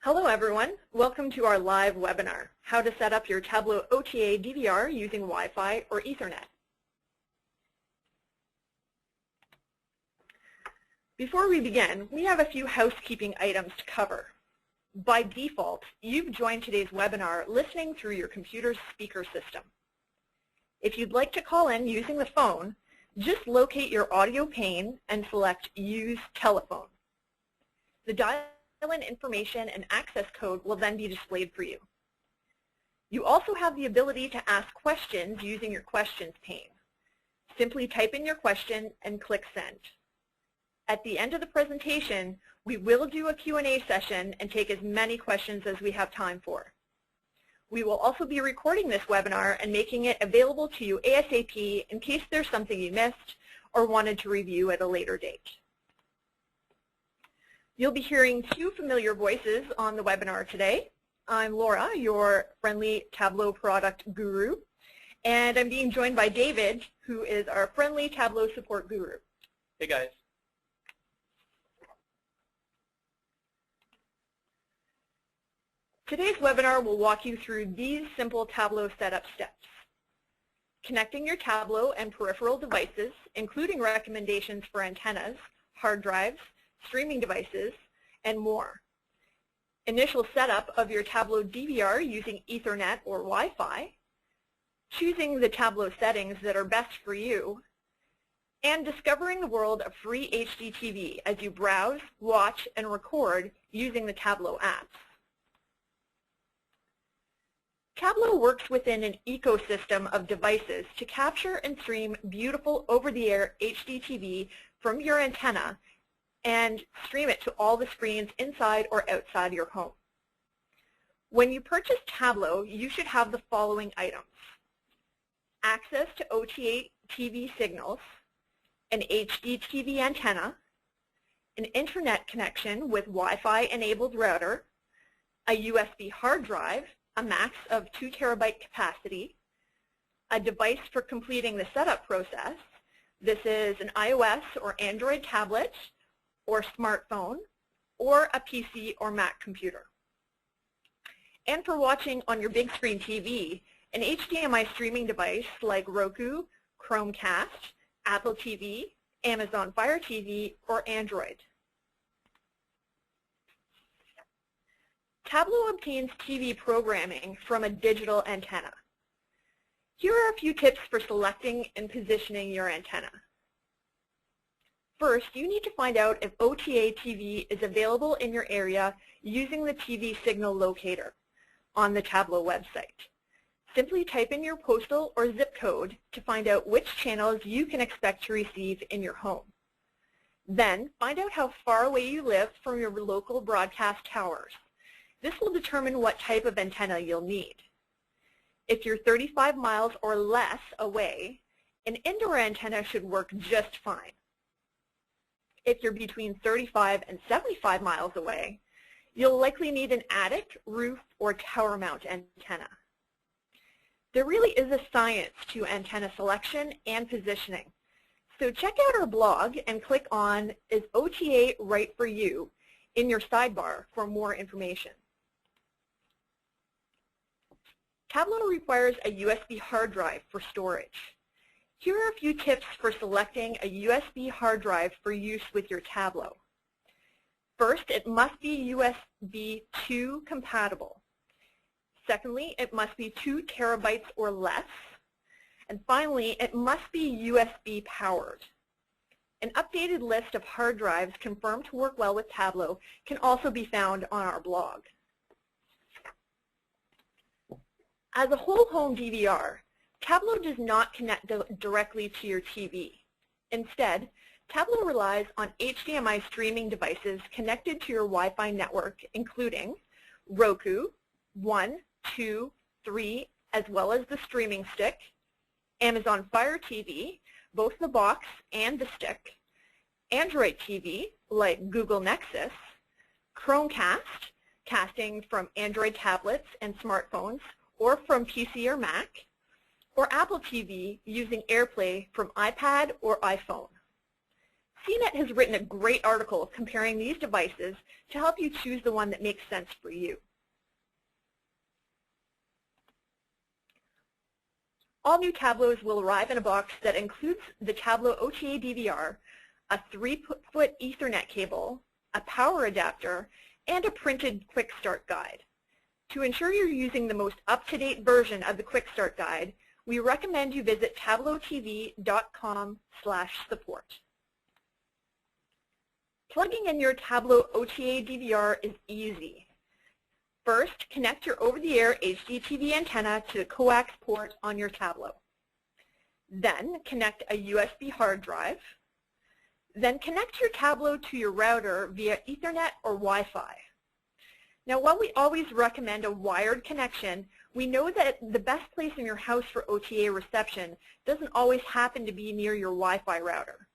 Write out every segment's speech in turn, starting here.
Hello everyone, welcome to our live webinar, How to Set Up Your Tablo OTA DVR Using Wi-Fi or Ethernet. Before we begin, we have a few housekeeping items to cover. By default, you've joined today's webinar listening through your computer's speaker system. If you'd like to call in using the phone, just locate your audio pane and select Use Telephone. The dial-in information and access code will then be displayed for you. You also have the ability to ask questions using your questions pane. Simply type in your question and click Send. At the end of the presentation, we will do a Q&A session and take as many questions as we have time for. We will also be recording this webinar and making it available to you ASAP in case there's something you missed or wanted to review at a later date. You'll be hearing two familiar voices on the webinar today. I'm Laura, your friendly Tablo product guru, and I'm being joined by David, who is our friendly Tablo support guru. Hey guys. Today's webinar will walk you through these simple Tablo setup steps. Connecting your Tablo and peripheral devices, including recommendations for antennas, hard drives, streaming devices, and more. Initial setup of your Tablo DVR using Ethernet or Wi-Fi, choosing the Tablo settings that are best for you, and discovering the world of free HDTV as you browse, watch, and record using the Tablo apps. Tablo works within an ecosystem of devices to capture and stream beautiful over-the-air HDTV from your antenna and stream it to all the screens inside or outside your home. When you purchase Tablo, you should have the following items: access to OTA TV signals, an HDTV antenna, an internet connection with Wi-Fi enabled router, a USB hard drive, a max of 2 terabyte capacity, a device for completing the setup process. This is an iOS or Android tablet, or smartphone, or a PC or Mac computer. And for watching on your big screen TV, an HDMI streaming device like Roku, Chromecast, Apple TV, Amazon Fire TV, or Android. Tablo obtains TV programming from a digital antenna. Here are a few tips for selecting and positioning your antenna. First, you need to find out if OTA TV is available in your area using the TV signal locator on the Tablo website. Simply type in your postal or zip code to find out which channels you can expect to receive in your home. Then, find out how far away you live from your local broadcast towers. This will determine what type of antenna you'll need. If you're 35 miles or less away, an indoor antenna should work just fine. If you're between 35 and 75 miles away, you'll likely need an attic, roof, or tower mount antenna. There really is a science to antenna selection and positioning. So check out our blog and click on Is OTA Right for You in your sidebar for more information. Tablo requires a USB hard drive for storage. Here are a few tips for selecting a USB hard drive for use with your Tablo. First, it must be USB 2 compatible. Secondly, it must be 2 terabytes or less. And finally, it must be USB powered. An updated list of hard drives confirmed to work well with Tablo can also be found on our blog. As a whole home DVR, Tablo does not connect directly to your TV. Instead, Tablo relies on HDMI streaming devices connected to your Wi-Fi network, including Roku, 1, 2, 3, as well as the streaming stick, Amazon Fire TV, both the box and the stick, Android TV, like Google Nexus, Chromecast, casting from Android tablets and smartphones, or from PC or Mac, or Apple TV using AirPlay from iPad or iPhone. CNET has written a great article comparing these devices to help you choose the one that makes sense for you. All new Tablos will arrive in a box that includes the Tablo OTA DVR, a 3-foot Ethernet cable, a power adapter, and a printed Quick Start Guide. To ensure you're using the most up-to-date version of the Quick Start Guide, we recommend you visit tablotv.com/support. Plugging in your Tablo OTA DVR is easy. First, connect your over-the-air HDTV antenna to the coax port on your Tablo. Then, connect a USB hard drive. Then connect your Tablo to your router via Ethernet or Wi-Fi. Now, while we always recommend a wired connection, we know that the best place in your house for OTA reception doesn't always happen to be near your Wi-Fi router.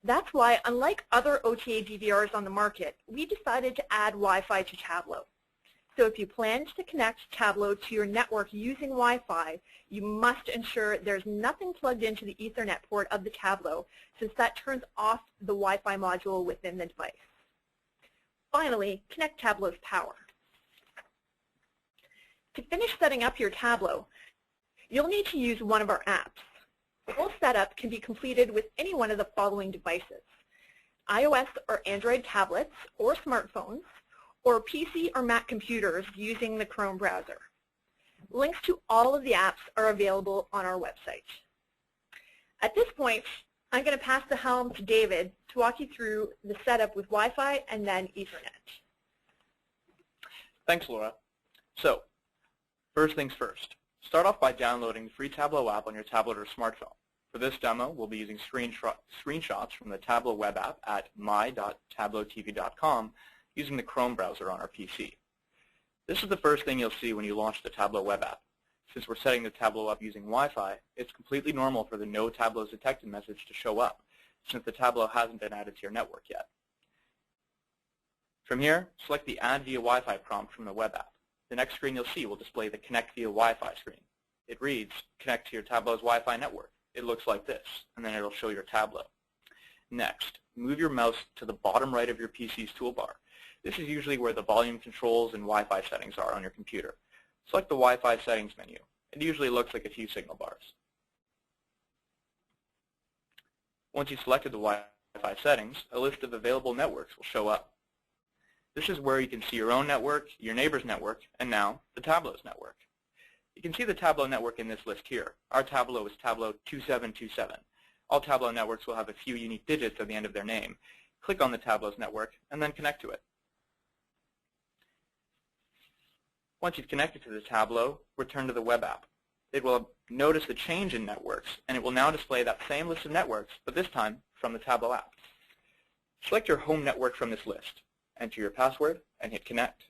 That's why, unlike other OTA DVRs on the market, we decided to add Wi-Fi to Tablo. So if you plan to connect Tablo to your network using Wi-Fi, you must ensure there's nothing plugged into the Ethernet port of the Tablo, since that turns off the Wi-Fi module within the device. Finally, connect Tablo's power. To finish setting up your Tablo, you'll need to use one of our apps. Full setup can be completed with any one of the following devices: iOS or Android tablets or smartphones, or PC or Mac computers using the Chrome browser. Links to all of the apps are available on our website. At this point, I'm going to pass the helm to David to walk you through the setup with Wi-Fi and then Ethernet. Thanks, Laura. So, first things first. Start off by downloading the free Tablo app on your tablet or smartphone. For this demo, we'll be using screenshots from the Tablo web app at my.tablotv.com using the Chrome browser on our PC. This is the first thing you'll see when you launch the Tablo web app. Since we're setting the Tablo up using Wi-Fi, it's completely normal for the No Tablos Detected message to show up, since the Tablo hasn't been added to your network yet. From here, select the Add via Wi-Fi prompt from the web app. The next screen you'll see will display the Connect via Wi-Fi screen. It reads, Connect to your Tablo's Wi-Fi network. It looks like this, and then it'll show your Tablo. Next, move your mouse to the bottom right of your PC's toolbar. This is usually where the volume controls and Wi-Fi settings are on your computer. Select the Wi-Fi settings menu. It usually looks like a few signal bars. Once you've selected the Wi-Fi settings, a list of available networks will show up. This is where you can see your own network, your neighbor's network, and now the Tablo's network. You can see the Tablo network in this list here. Our Tablo is Tablo 2727. All Tablo networks will have a few unique digits at the end of their name. Click on the Tablo's network and then connect to it. Once you've connected to the Tablo, return to the web app. It will notice the change in networks, and it will now display that same list of networks, but this time from the Tablo app. Select your home network from this list, enter your password, and hit connect.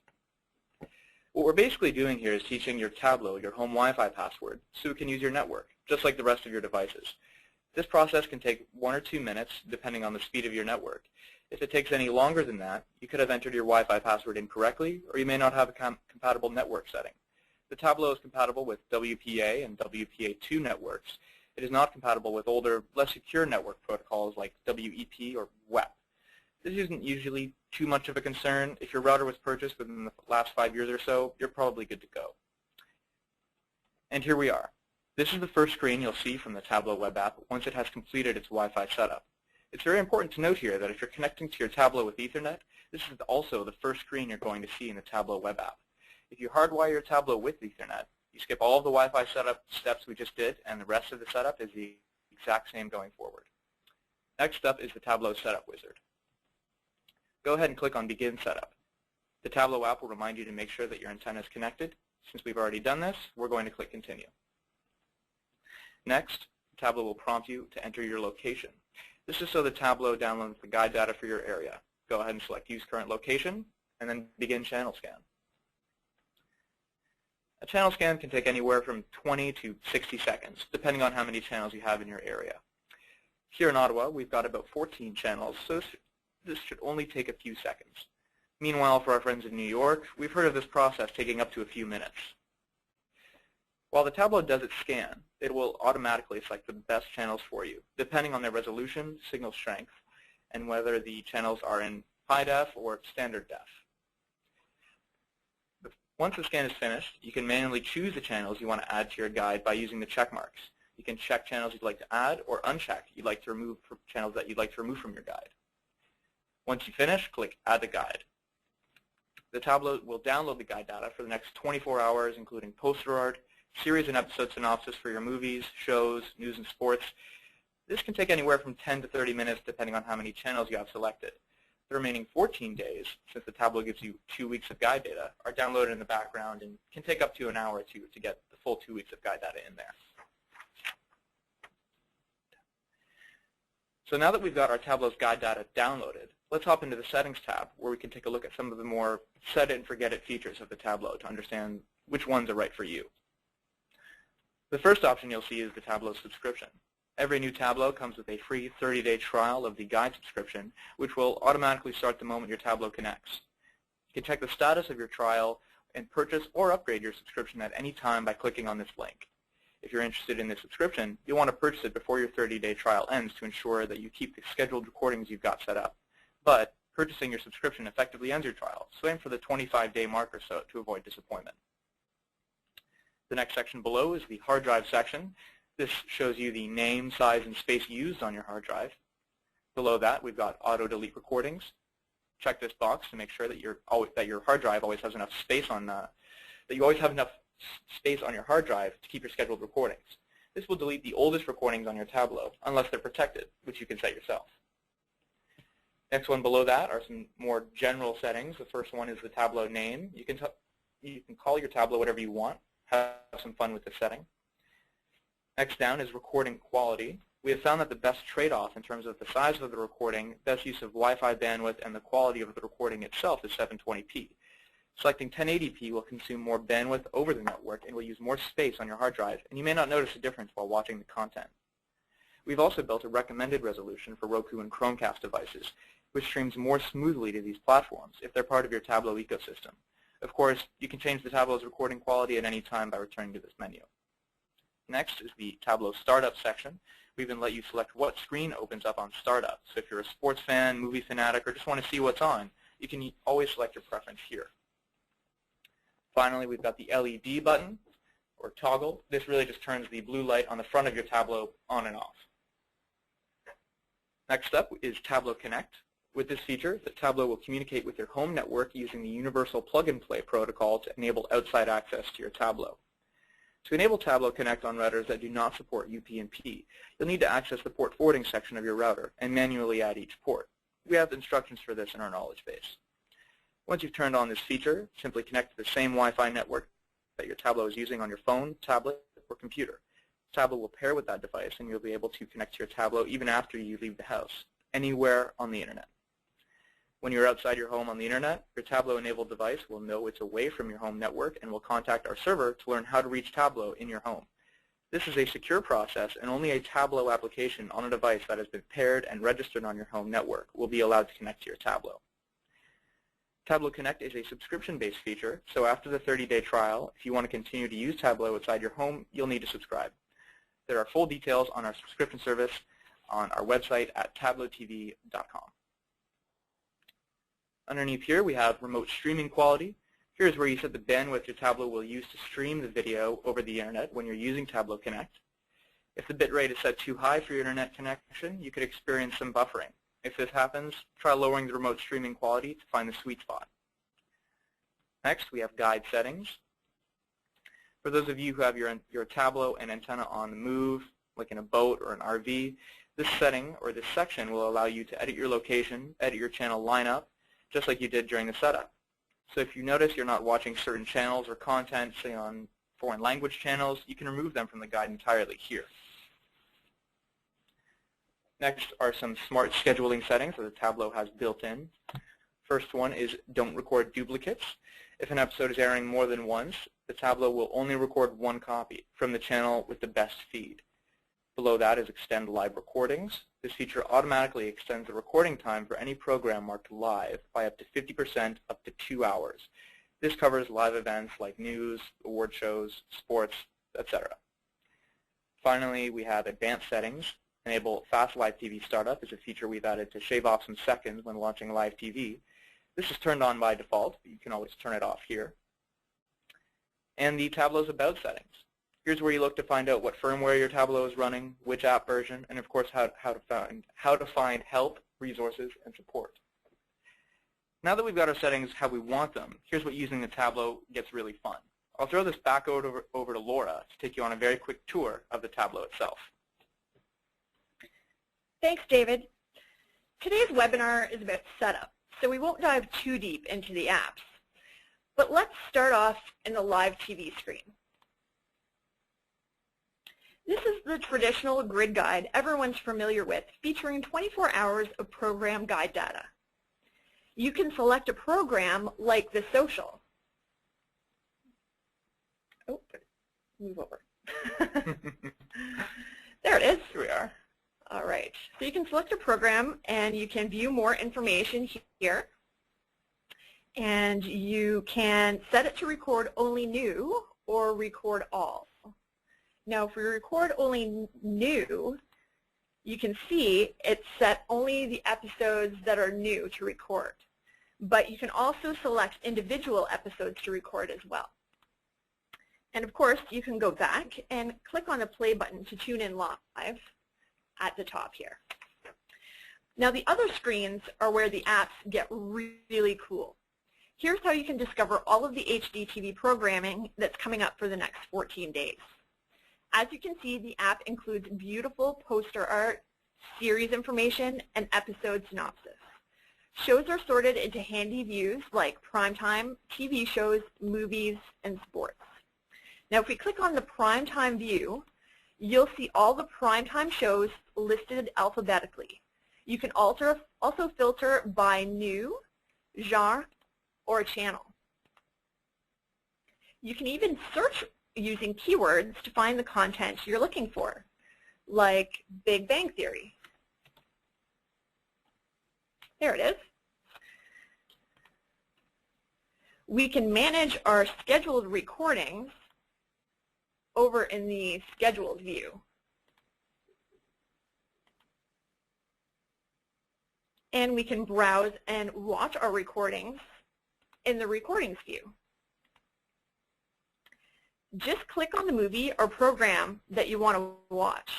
What we're basically doing here is teaching your Tablo your home Wi-Fi password so it can use your network, just like the rest of your devices. This process can take 1 or 2 minutes, depending on the speed of your network. If it takes any longer than that, you could have entered your Wi-Fi password incorrectly, or you may not have a compatible network setting. The Tablo is compatible with WPA and WPA2 networks. It is not compatible with older, less secure network protocols like WEP or WEP. This isn't usually too much of a concern. If your router was purchased within the last 5 years or so, you're probably good to go. And here we are. This is the first screen you'll see from the Tablo web app once it has completed its Wi-Fi setup. It's very important to note here that if you're connecting to your Tablo with Ethernet, this is also the first screen you're going to see in the Tablo web app. If you hardwire your Tablo with Ethernet, you skip all of the Wi-Fi setup steps we just did, and the rest of the setup is the exact same going forward. Next up is the Tablo Setup Wizard. Go ahead and click on Begin Setup. The Tablo app will remind you to make sure that your antenna is connected. Since we've already done this, we're going to click Continue. Next, the Tablo will prompt you to enter your location. This is so the Tablo downloads the guide data for your area. Go ahead and select Use Current Location, and then begin channel scan. A channel scan can take anywhere from 20 to 60 seconds, depending on how many channels you have in your area. Here in Ottawa, we've got about 14 channels, so this should only take a few seconds. Meanwhile, for our friends in New York, we've heard of this process taking up to a few minutes. While the Tablo does its scan, it will automatically select the best channels for you, depending on their resolution, signal strength, and whether the channels are in high def or standard def. Once the scan is finished, you can manually choose the channels you want to add to your guide by using the check marks. You can check channels you'd like to add or uncheck channels that you'd like to remove from your guide. Once you finish, click Add to Guide. The Tablo will download the guide data for the next 24 hours, including poster art, series and episode synopsis for your movies, shows, news, and sports. This can take anywhere from 10 to 30 minutes depending on how many channels you have selected. The remaining 14 days, since the Tablo gives you 2 weeks of guide data, are downloaded in the background and can take up to an hour or two to get the full 2 weeks of guide data in there. So now that we've got our Tablo's guide data downloaded, let's hop into the Settings tab where we can take a look at some of the more set-it-and-forget-it features of the Tablo to understand which ones are right for you. The first option you'll see is the Tablo subscription. Every new Tablo comes with a free 30-day trial of the guide subscription, which will automatically start the moment your Tablo connects. You can check the status of your trial and purchase or upgrade your subscription at any time by clicking on this link. If you're interested in this subscription, you'll want to purchase it before your 30-day trial ends to ensure that you keep the scheduled recordings you've got set up. But purchasing your subscription effectively ends your trial, so aim for the 25-day mark or so to avoid disappointment. The next section below is the hard drive section. This shows you the name, size, and space used on your hard drive. Below that, we've got auto-delete recordings. Check this box to make sure that your hard drive always has enough space on that you always have enough space on your hard drive to keep your scheduled recordings. This will delete the oldest recordings on your Tablo, unless they're protected, which you can set yourself. Next one below that are some more general settings. The first one is the Tablo name. You can call your Tablo whatever you want. Have some fun with the setting. Next down is recording quality. We have found that the best trade-off in terms of the size of the recording, best use of Wi-Fi bandwidth, and the quality of the recording itself is 720p. Selecting 1080p will consume more bandwidth over the network and will use more space on your hard drive, and you may not notice a difference while watching the content. We've also built a recommended resolution for Roku and Chromecast devices, which streams more smoothly to these platforms if they're part of your Tablo ecosystem. Of course, you can change the Tablo's recording quality at any time by returning to this menu. Next is the Tablo Startup section. We even let you select what screen opens up on startup. So if you're a sports fan, movie fanatic, or just want to see what's on, you can always select your preference here. Finally, we've got the LED button, or toggle. This really just turns the blue light on the front of your Tablo on and off. Next up is Tablo Connect. With this feature, the Tablo will communicate with your home network using the universal plug-and-play protocol to enable outside access to your Tablo. To enable Tablo Connect on routers that do not support UPnP, you'll need to access the port forwarding section of your router and manually add each port. We have instructions for this in our knowledge base. Once you've turned on this feature, simply connect to the same Wi-Fi network that your Tablo is using on your phone, tablet, or computer. Tablo will pair with that device, and you'll be able to connect to your Tablo even after you leave the house, anywhere on the Internet. When you're outside your home on the Internet, your Tablo-enabled device will know it's away from your home network and will contact our server to learn how to reach Tablo in your home. This is a secure process, and only a Tablo application on a device that has been paired and registered on your home network will be allowed to connect to your Tablo. Tablo Connect is a subscription-based feature, so after the 30-day trial, if you want to continue to use Tablo outside your home, you'll need to subscribe. There are full details on our subscription service on our website at tablotv.com. Underneath here, we have remote streaming quality. Here's where you set the bandwidth your Tablo will use to stream the video over the Internet when you're using Tablo Connect. If the bitrate is set too high for your Internet connection, you could experience some buffering. If this happens, try lowering the remote streaming quality to find the sweet spot. Next, we have guide settings. For those of you who have your Tablo and antenna on the move, like in a boat or an RV, this setting or this section will allow you to edit your location, edit your channel lineup, just like you did during the setup. So if you notice you're not watching certain channels or content, say on foreign language channels, you can remove them from the guide entirely here. Next are some smart scheduling settings that the Tablo has built in. First one is don't record duplicates. If an episode is airing more than once, the Tablo will only record one copy from the channel with the best feed. Below that is extend live recordings. This feature automatically extends the recording time for any program marked live by up to 50% up to 2 hours. This covers live events like news, award shows, sports, etc. Finally, we have advanced settings. Enable fast live TV startup is a feature we've added to shave off some seconds when launching live TV. This is turned on by default, but you can always turn it off here. And the Tablo's About settings. Here's where you look to find out what firmware your Tablo is running, which app version, and of course how to find help, resources, and support. Now that we've got our settings how we want them, here's what using the Tablo gets really fun. I'll throw this back over to Laura to take you on a very quick tour of the Tablo itself. Thanks, David. Today's webinar is about setup, so we won't dive too deep into the apps. But let's start off in the live TV screen. This is the traditional grid guide everyone's familiar with, featuring 24 hours of program guide data. You can select a program like The Social. Oh, move over. There it is. Here we are. All right. So you can select a program, and you can view more information here. And you can set it to record only new or record all. Now, if we record only new, you can see it's set only the episodes that are new to record. But you can also select individual episodes to record as well. And of course, you can go back and click on the play button to tune in live at the top here. Now, the other screens are where the apps get really cool. Here's how you can discover all of the HDTV programming that's coming up for the next 14 days. As you can see, the app includes beautiful poster art, series information, and episode synopsis. Shows are sorted into handy views like primetime, TV shows, movies, and sports. Now, if we click on the primetime view, you'll see all the primetime shows listed alphabetically. You can also filter by new, genre, or channel. You can even search using keywords to find the content you're looking for, like Big Bang Theory. There it is. We can manage our scheduled recordings over in the scheduled view. And we can browse and watch our recordings in the recordings view. Just click on the movie or program that you want to watch.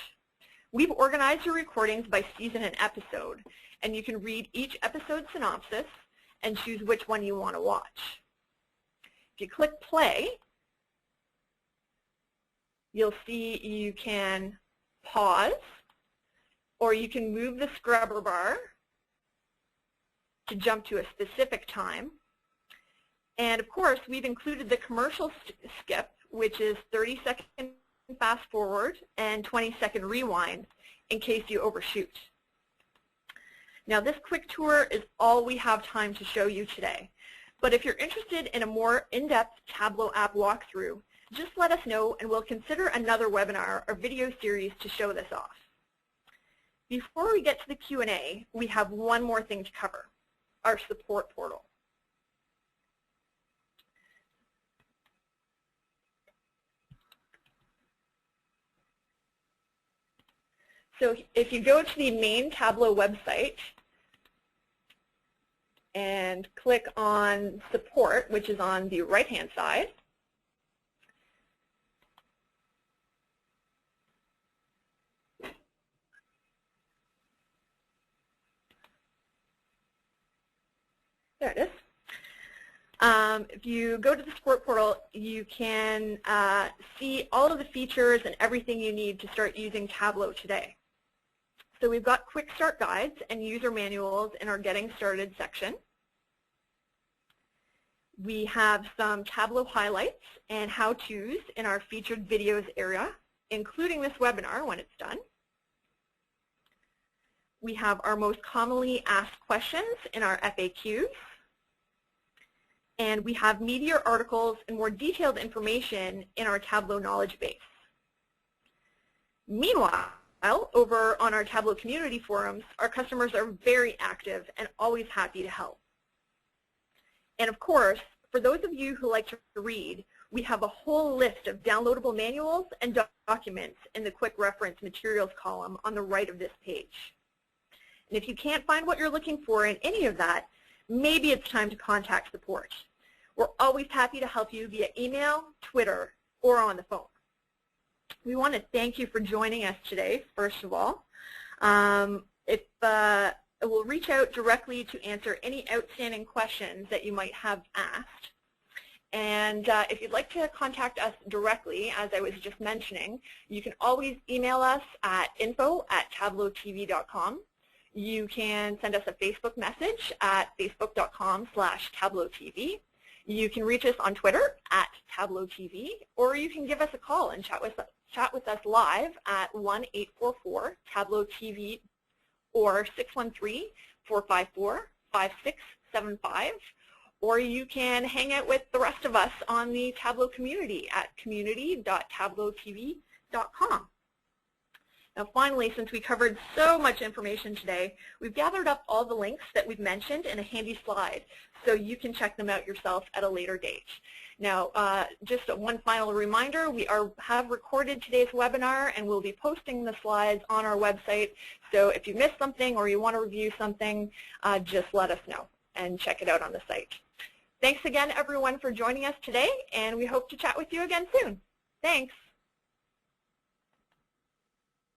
We've organized your recordings by season and episode, and you can read each episode synopsis and choose which one you want to watch. If you click play, you'll see you can pause, or you can move the scrubber bar to jump to a specific time. And of course, we've included the commercial skip, which is 30-second fast forward and 20-second rewind in case you overshoot. Now, this quick tour is all we have time to show you today. But if you're interested in a more in-depth Tablo app walkthrough, just let us know and we'll consider another webinar or video series to show this off. Before we get to the Q&A, we have one more thing to cover, our support portal. So if you go to the main Tablo website and click on support, which is on the right-hand side, there it is. If you go to the support portal, you can see all of the features and everything you need to start using Tablo today. So we've got quick start guides and user manuals in our Getting Started section. We have some Tablo highlights and how-tos in our featured videos area, including this webinar when it's done. We have our most commonly asked questions in our FAQs. And we have media articles and more detailed information in our Tablo knowledge base. Meanwhile, over on our Tablo community forums, our customers are very active and always happy to help. And of course, for those of you who like to read, we have a whole list of downloadable manuals and documents in the quick reference materials column on the right of this page. And if you can't find what you're looking for in any of that, maybe it's time to contact support. We're always happy to help you via email, Twitter, or on the phone. We want to thank you for joining us today, first of all. We'll reach out directly to answer any outstanding questions that you might have asked. And if you'd like to contact us directly, as I was just mentioning, you can always email us at info@tablotv.com. You can send us a Facebook message at facebook.com/tablotv. You can reach us on Twitter at tablotv, or you can give us a call and chat with us live at 1-844-TABLO-TV or 613-454-5675. Or you can hang out with the rest of us on the Tablo community at community.tablotv.com. Now finally, since we covered so much information today, we've gathered up all the links that we've mentioned in a handy slide so you can check them out yourself at a later date. Now, just one final reminder, we have recorded today's webinar and we'll be posting the slides on our website. So if you missed something or you want to review something, just let us know and check it out on the site. Thanks again, everyone, for joining us today, and we hope to chat with you again soon. Thanks.